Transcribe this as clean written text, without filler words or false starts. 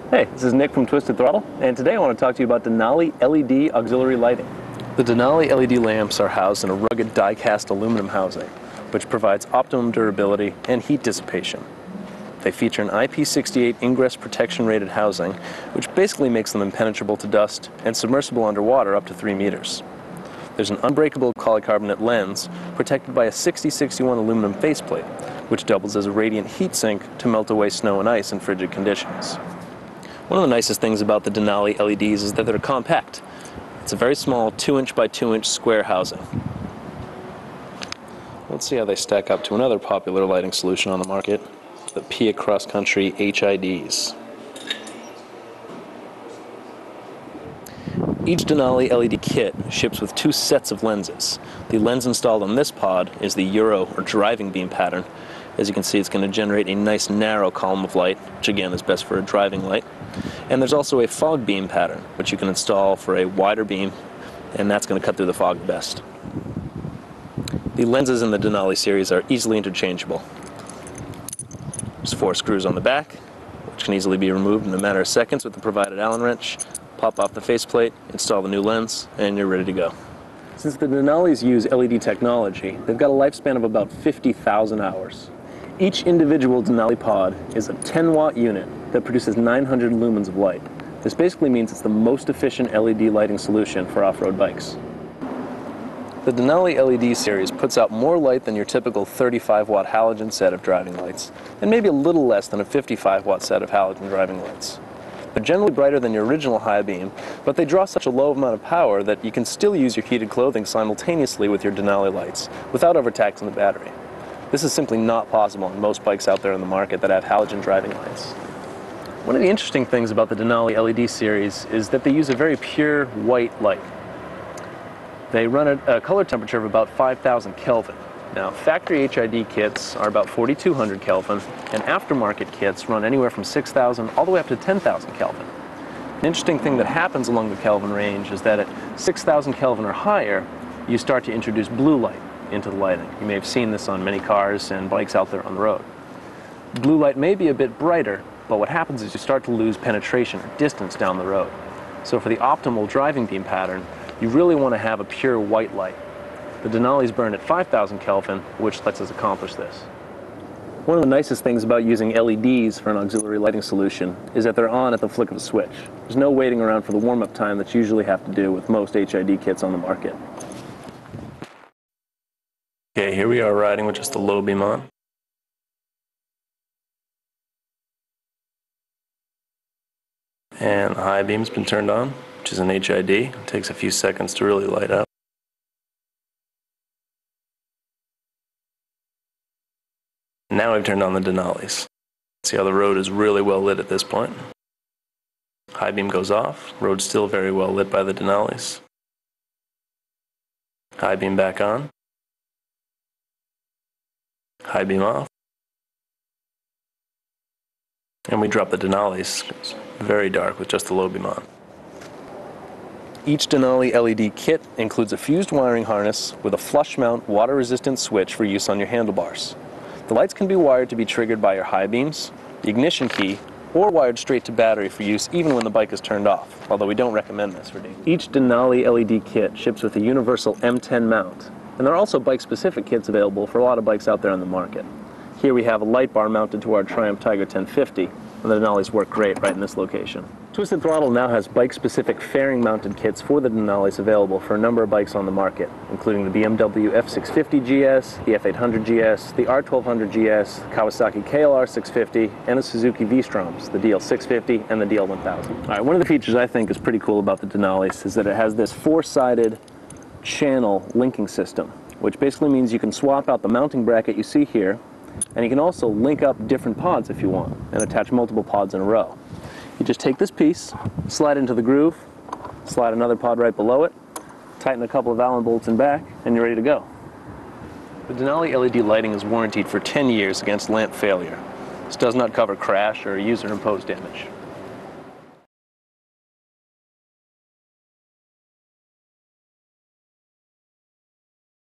Hey, this is Nick from Twisted Throttle, and today I want to talk to you about Denali LED auxiliary lighting. The Denali LED lamps are housed in a rugged die-cast aluminum housing, which provides optimum durability and heat dissipation. They feature an IP68 ingress protection rated housing, which basically makes them impenetrable to dust and submersible underwater up to 3 meters. There's an unbreakable polycarbonate lens protected by a 6061 aluminum faceplate, which doubles as a radiant heat sink to melt away snow and ice in frigid conditions. One of the nicest things about the Denali LEDs is that they're compact. It's a very small 2-inch by 2-inch square housing. Let's see how they stack up to another popular lighting solution on the market, the PIAA cross-country HIDs. Each Denali LED kit ships with 2 sets of lenses. The lens installed on this pod is the Euro or driving beam pattern. As you can see, it's going to generate a nice narrow column of light, which again is best for a driving light. And there's also a fog beam pattern, which you can install for a wider beam, and that's going to cut through the fog the best. The lenses in the Denali series are easily interchangeable. There's 4 screws on the back, which can easily be removed in a matter of seconds with the provided Allen wrench. Pop off the faceplate, install the new lens, and you're ready to go. Since the Denalis use LED technology, they've got a lifespan of about 50,000 hours. Each individual Denali pod is a 10-watt unit that produces 900 lumens of light. This basically means it's the most efficient LED lighting solution for off-road bikes. The Denali LED series puts out more light than your typical 35-watt halogen set of driving lights, and maybe a little less than a 55-watt set of halogen driving lights. They're generally brighter than your original high beam, but they draw such a low amount of power that you can still use your heated clothing simultaneously with your Denali lights without overtaxing the battery. This is simply not possible on most bikes out there in the market that have halogen driving lights. One of the interesting things about the Denali LED series is that they use a very pure white light. They run at a color temperature of about 5,000 Kelvin. Now, factory HID kits are about 4,200 Kelvin, and aftermarket kits run anywhere from 6,000 all the way up to 10,000 Kelvin. An interesting thing that happens along the Kelvin range is that at 6,000 Kelvin or higher, you start to introduce blue light into the lighting. You may have seen this on many cars and bikes out there on the road. Blue light may be a bit brighter, but what happens is you start to lose penetration or distance down the road. So for the optimal driving beam pattern, you really want to have a pure white light. The Denalis burn at 5,000 Kelvin, which lets us accomplish this. One of the nicest things about using LEDs for an auxiliary lighting solution is that they're on at the flick of a switch. There's no waiting around for the warm-up time that you usually have to do with most HID kits on the market. Okay, here we are riding with just the low beam on. And the high beam's been turned on, which is an HID. It takes a few seconds to really light up. Now I've turned on the Denalis. See how the road is really well lit at this point. High beam goes off, road's still very well lit by the Denalis. High beam back on. High beam off. And we drop the Denalis. It's very dark with just the low beam on. Each Denali LED kit includes a fused wiring harness with a flush mount water-resistant switch for use on your handlebars. The lights can be wired to be triggered by your high beams, the ignition key, or wired straight to battery for use even when the bike is turned off, although we don't recommend this for danger. Each Denali LED kit ships with a universal M10 mount, and there are also bike-specific kits available for a lot of bikes out there on the market. Here we have a light bar mounted to our Triumph Tiger 1050, and the Denalis work great right in this location. Twisted Throttle now has bike-specific fairing-mounted kits for the Denalis available for a number of bikes on the market, including the BMW F650 GS, the F800 GS, the R1200 GS, Kawasaki KLR 650, and the Suzuki V-Stroms, the DL650 and the DL1000. All right, one of the features I think is pretty cool about the Denalis is that it has this 4-sided channel linking system, which basically means you can swap out the mounting bracket you see here, and you can also link up different pods if you want, and attach multiple pods in a row. You just take this piece, slide into the groove, slide another pod right below it, tighten a couple of Allen bolts in back, and you're ready to go. The Denali LED lighting is warranted for 10 years against lamp failure. This does not cover crash or user-imposed damage.